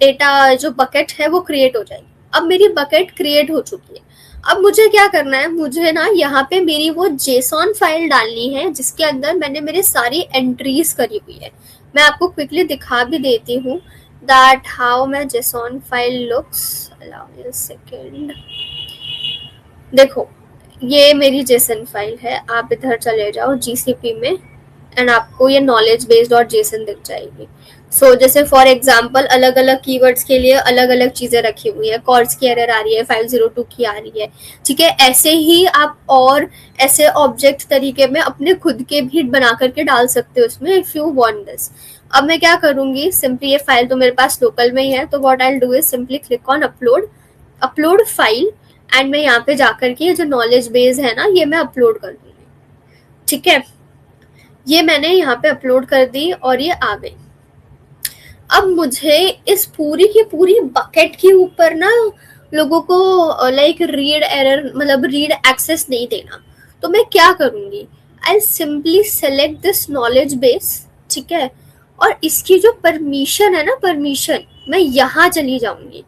डेटा जो बकेट है वो क्रिएट हो जाएगी। अब मेरी बकेट क्रिएट हो चुकी है। अब मुझे क्या करना है, मुझे ना यहाँ पे मेरी वो जेसॉन फाइल डालनी है जिसके अंदर मैंने मेरी सारी एंट्रीज करी हुई है। मैं आपको क्विकली दिखा भी देती हूँ that how my JSON file looks. Allow me a second. देखो ये मेरी जेसन फाइल है, आप इधर चले जाओ जीसीपी में एंड आपको ये नॉलेज बेस्ड डॉट जेसन दिख जाएगी। सो जैसे फॉर एग्जांपल अलग अलग कीवर्ड्स के लिए अलग अलग चीजें रखी हुई है, कॉर्ड्स की एरर आ रही है, 502 की आ रही है, ठीक है। ऐसे ही आप और ऐसे ऑब्जेक्ट तरीके में अपने खुद के भी बना करके डाल सकते हो उसमें इफ यू वांट दिस। अब मैं क्या करूंगी, सिंपली ये फाइल तो मेरे पास लोकल में ही है, तो what I will do is simply click on upload file and मैं यहाँ पे जाकर के जो नॉलेज बेस है ना ये मैं अपलोड कर दूंगी, ठीक है। ये मैंने यहाँ पे अपलोड कर दी और ये आ गई। अब मुझे इस पूरी की पूरी बकेट के ऊपर ना लोगों को लाइक रीड एरर मतलब रीड एक्सेस नहीं देना, तो मैं क्या करूंगी, I simply select this knowledge base, ठीक है। और इसकी जो परमिशन है ना, परमिशन मैं यहाँ चली जाऊंगी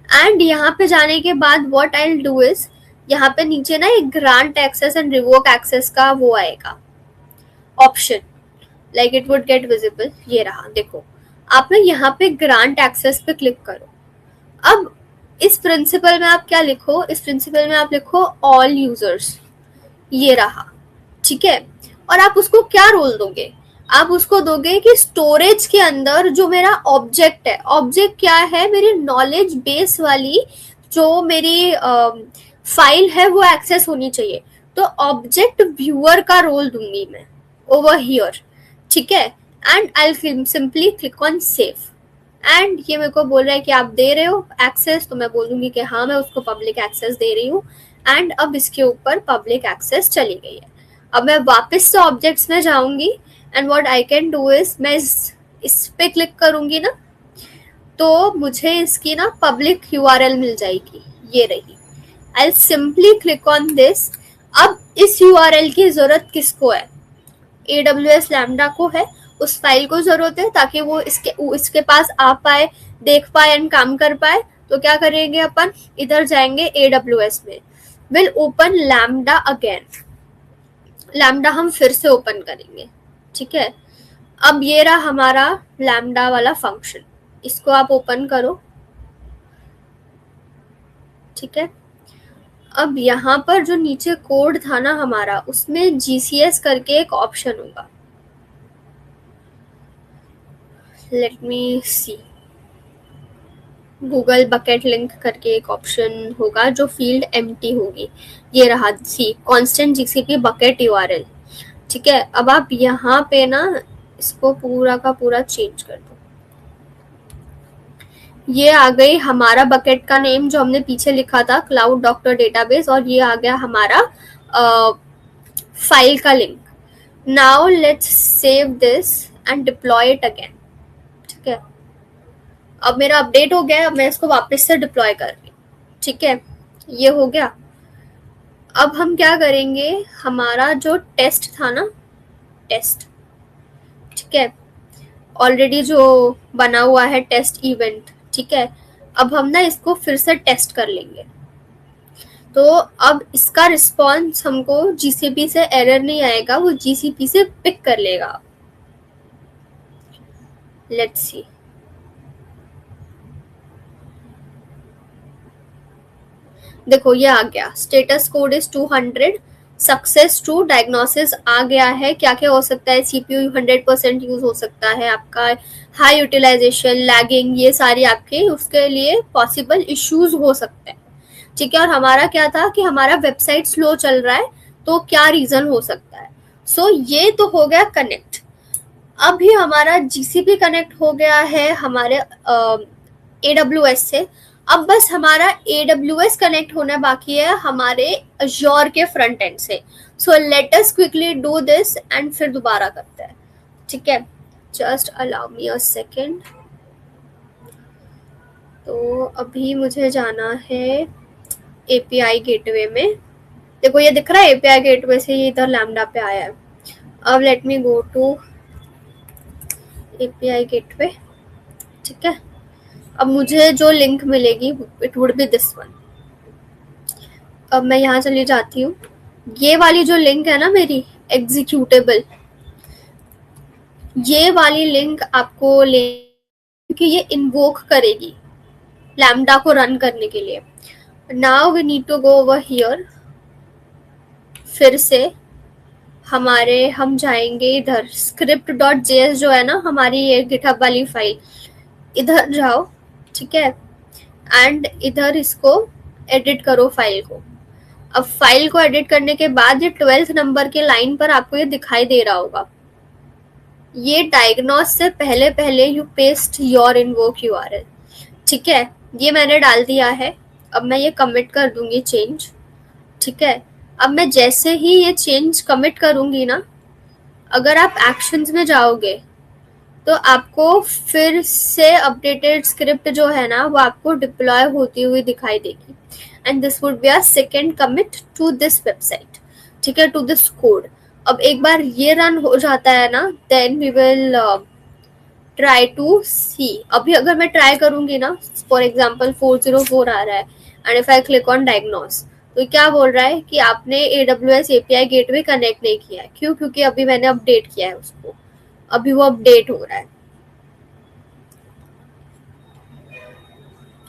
एंड यहाँ पे जाने के बाद what I will do is यहाँ पे नीचे ना एक grant access and revoke access का वो आएगा option, like it would get visible. ये रहा, देखो आप ना यहाँ पे ग्रांट एक्सेस पे क्लिक करो। अब इस प्रिंसिपल में आप क्या लिखो, इस प्रिंसिपल में आप लिखो ऑल यूजर्स, ये रहा, ठीक है। और आप उसको क्या रोल दोगे, आप उसको दोगे कि स्टोरेज के अंदर जो मेरा ऑब्जेक्ट है, ऑब्जेक्ट क्या है, मेरी नॉलेज बेस वाली जो मेरी फाइल है वो एक्सेस होनी चाहिए। तो ऑब्जेक्ट व्यूअर का रोल दूंगी मैं ओवर हियर, ठीक है। And I simply click on save and ये मेरे को बोल रहा है कि आप दे रहे हो एक्सेस, तो मैं बोलूंगी कि हाँ मैं उसको पब्लिक एक्सेस दे रही हूँ एंड अब इसके ऊपर पब्लिक एक्सेस चली गई है। अब मैं वापस से ऑब्जेक्ट्स में जाऊंगी and what I can do is मैं इस पे क्लिक करूंगी ना, तो मुझे इसकी ना पब्लिक यूआरएल मिल जाएगी, ये रही। I simply click on this. अब इस यूआरएल की जरूरत किसको है, AWS लैम्डा को है, उस फाइल को जरूरत है ताकि वो इसके पास आ पाए, देख पाए एंड काम कर पाए। तो क्या करेंगे अपन, इधर जाएंगे AWS में, will open lambda again, lambda हम फिर से ओपन करेंगे, ठीक है। अब ये रहा हमारा लैम्डा वाला फंक्शन, इसको आप ओपन करो, ठीक है। अब यहाँ पर जो नीचे कोड था ना हमारा, उसमें GCS करके एक ऑप्शन होगा, लेट मी सी, गूगल बकेट लिंक करके एक ऑप्शन होगा जो फील्ड एम्प्टी होगी, ये रहा सी कांस्टेंट GCP बकेट URL, ठीक है। अब आप यहाँ पे ना इसको पूरा का पूरा चेंज कर दो, ये आ गई हमारा बकेट का नेम जो हमने पीछे लिखा था क्लाउड डॉक्टर डेटाबेस, और ये आ गया हमारा फाइल का link. Now let's save this and deploy it again, ठीक है। अब मेरा अपडेट हो गया, अब मैं इसको वापस से डिप्लॉय कर रही हूँ, ठीक है। ये हो गया। अब हम क्या करेंगे, हमारा जो टेस्ट था ना, टेस्ट, ठीक है, ऑलरेडी जो बना हुआ है टेस्ट इवेंट, ठीक है। अब हम ना इसको फिर से टेस्ट कर लेंगे, तो अब इसका रिस्पॉन्स हमको GCP से एरर नहीं आएगा, वो GCP से पिक कर लेगा। लेट्स सी, देखो ये आ गया, status code is 200, success true, diagnosis आ गया है। क्या क्या हो सकता है, CPU 100% यूज हो सकता है आपका, हाई यूटिलाइजेशन, लैगिंग, ये सारी आपके उसके लिए पॉसिबल इश्यूज हो सकते हैं, ठीक है। और हमारा क्या था कि हमारा वेबसाइट स्लो चल रहा है, तो क्या रीजन हो सकता है। सो ये तो हो गया कनेक्ट। अभी हमारा GCP कनेक्ट हो गया है हमारे AWS से। अब बस हमारा AWS कनेक्ट होना बाकी है हमारे Azure के फ्रंट एंड से। So let us quickly do this and फिर दोबारा करते हैं, ठीक है। Just allow me a second. तो अभी मुझे जाना है API गेटवे में, देखो ये दिख रहा है एपीआई गेटवे से ये इधर लैम्डा पे आया है। अब let me go to API gateway, ठीक है। अब मुझे जो लिंक मिलेगी it would be this one. अब मैं यहाँ चली जाती हूँ, ये वाली जो लिंक है ना मेरी एग्जीक्यूटेबल, ये वाली लिंक आपको ले, क्योंकि ये इन्वोक करेगी लैम्डा को रन करने के लिए। Now we need to go over here, फिर से हम जाएंगे इधर script.js जो है ना हमारी ये गिटहब वाली फाइल, इधर जाओ, ठीक है, एंड इधर इसको एडिट करो फाइल को। अब फाइल को एडिट करने के बाद ये 12th नंबर के लाइन पर आपको ये दिखाई दे रहा होगा, ये डायग्नोस से पहले पहले you paste your invoke URL, ठीक है, ये मैंने डाल दिया है। अब मैं ये कमिट कर दूंगी चेंज, ठीक है। अब मैं जैसे ही ये चेंज कमिट करूंगी ना, अगर आप एक्शंस में जाओगे तो आपको फिर से अपडेटेड स्क्रिप्ट जो है ना वो आपको डिप्लॉय होती हुई दिखाई देगी, and this would be a second commit to this website, ठीक है, टू दिस कोड। अब एक बार ये रन हो जाता है ना, then we will try to see. अभी अगर मैं ट्राई करूंगी ना, फॉर एग्जाम्पल 404 आ रहा है, and if I click on diagnose, तो क्या बोल रहा है कि आपने AWS API गेटवे कनेक्ट नहीं किया है। क्यों? क्योंकि अभी मैंने अपडेट किया है उसको, अभी वो अपडेट हो रहा है।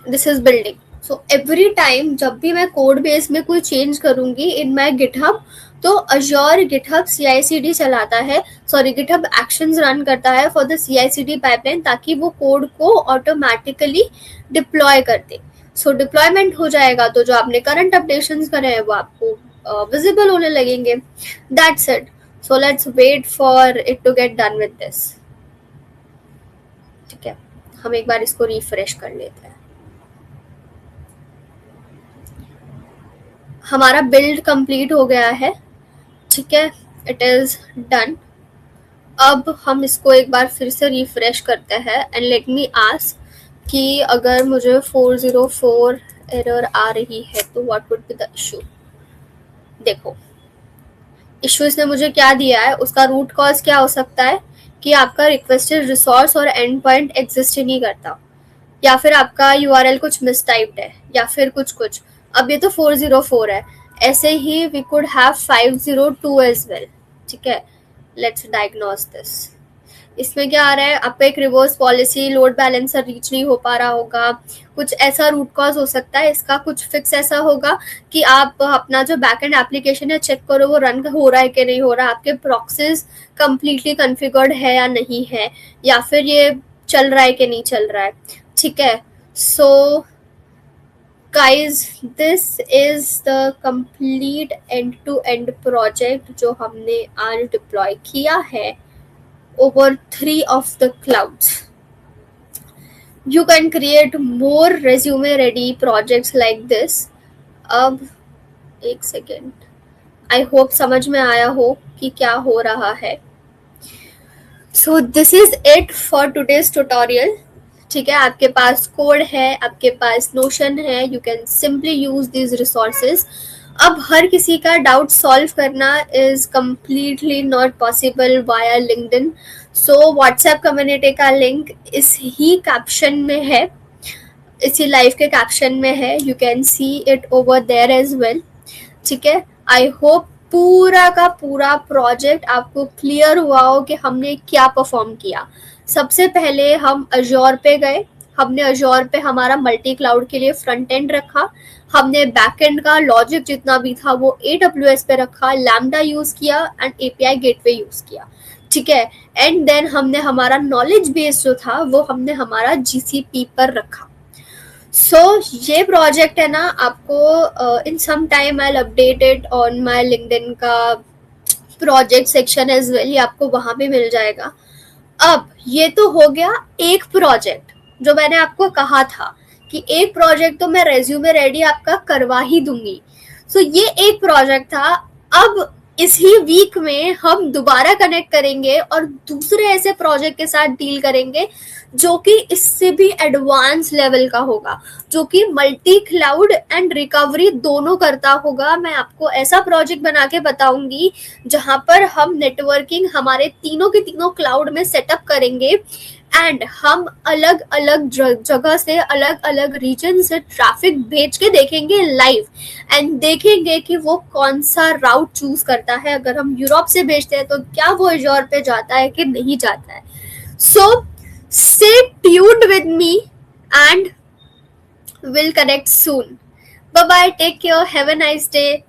This is building. So every time जब भी मैं कोड बेस में कोई चेंज करूंगी इन माई गिटहब, तो अजोर गिटहब CI/CD चलाता है, सॉरी गिटहब एक्शंस रन करता है फॉर द CI/CD पाइपलाइन, ताकि वो कोड को ऑटोमेटिकली डिप्लॉय कर दे। सो डिप्लॉयमेंट हो जाएगा तो जो आपने करंट अपडेशंस करे हैं वो आपको विजिबल होने लगेंगे। That's it. So let's wait for it to get done with this, ठीक है। हम एक बार इसको रिफ्रेश कर लेते हैं। हमारा बिल्ड कंप्लीट हो गया है, ठीक है, इट इज डन। अब हम इसको एक बार फिर से रिफ्रेश करते हैं, एंड लेट मी आस्क कि अगर मुझे 404 एरर आ रही है तो what would be the issue. देखो इशू इसने मुझे क्या दिया है, उसका रूट कॉज क्या हो सकता है कि आपका रिक्वेस्टेड रिसोर्स और एंड पॉइंट एग्जिस्ट ही नहीं करता, या फिर आपका यूआरएल कुछ मिसटाइप्ड है, या फिर कुछ। अब ये तो 404 है, ऐसे ही we could have 502 as well, ठीक है। Let's diagnose this. इसमें क्या आ रहा है, आपका एक reverse policy load balancer reach नहीं हो पा रहा होगा, कुछ ऐसा रूट कॉज हो सकता है। इसका कुछ फिक्स ऐसा होगा कि आप अपना जो बैकएंड एप्लीकेशन है चेक करो वो रन हो रहा है कि नहीं हो रहा, आपके प्रॉक्सीज कंप्लीटली कॉन्फ़िगर्ड है या नहीं है, या फिर ये चल रहा है कि नहीं चल रहा है, ठीक है। सो guys, this is the complete end-to-end project जो हमने आज डिप्लॉय किया है over 3 of the clouds. You can create more resume ready projects like this. अब एक सेकेंड, आई होप समझ में आया हो कि क्या हो रहा है। So this is it for today's tutorial. ठीक है, आपके पास कोड है, आपके पास नोशन है, you can simply use these resources. अब हर किसी का डाउट सॉल्व करना is completely not possible via LinkedIn. So WhatsApp community का लिंक इस ही कैप्शन में है, इसी लाइव के कैप्शन में है, you can see it over there as well, ठीक है। आई होप पूरा का पूरा प्रोजेक्ट आपको क्लियर हुआ हो कि हमने क्या परफॉर्म किया। सबसे पहले हम अजोर पे गए, हमने अजोर पे हमारा मल्टी क्लाउड के लिए फ्रंट एंड रखा, हमने बैक एंड का लॉजिक जितना भी था वो AWS पे रखा, लैम्डा यूज किया एंड API गेटवे यूज किया, ठीक है। एंड देन हमने हमारा नॉलेज बेस जो था वो हमने हमारा GCP पर रखा। सो ये प्रोजेक्ट है ना, आपको in some time I will update it on my LinkedIn का प्रोजेक्ट सेक्शन एज वेल, ये आपको वहां पे मिल जाएगा। अब ये तो हो गया एक प्रोजेक्ट जो मैंने आपको कहा था कि एक प्रोजेक्ट तो मैं रेज्यूमे रेडी आपका करवा ही दूंगी। सो ये एक प्रोजेक्ट था। अब इसी वीक में हम दोबारा कनेक्ट करेंगे और दूसरे ऐसे प्रोजेक्ट के साथ डील करेंगे जो कि इससे भी एडवांस लेवल का होगा, जो कि मल्टी क्लाउड एंड रिकवरी दोनों करता होगा। मैं आपको ऐसा प्रोजेक्ट बना के बताऊंगी जहां पर हम नेटवर्किंग हमारे तीनों के तीनों क्लाउड में सेटअप करेंगे एंड हम अलग अलग जगह से, अलग अलग रीजन से ट्रैफिक भेज के देखेंगे लाइव एंड देखेंगे कि वो कौन सा राउट चूज करता है। अगर हम यूरोप से भेजते हैं तो क्या वो एजोर पे जाता है कि नहीं जाता है। सो stay tuned with me and we'll connect soon. Bye bye, take care, have a nice day.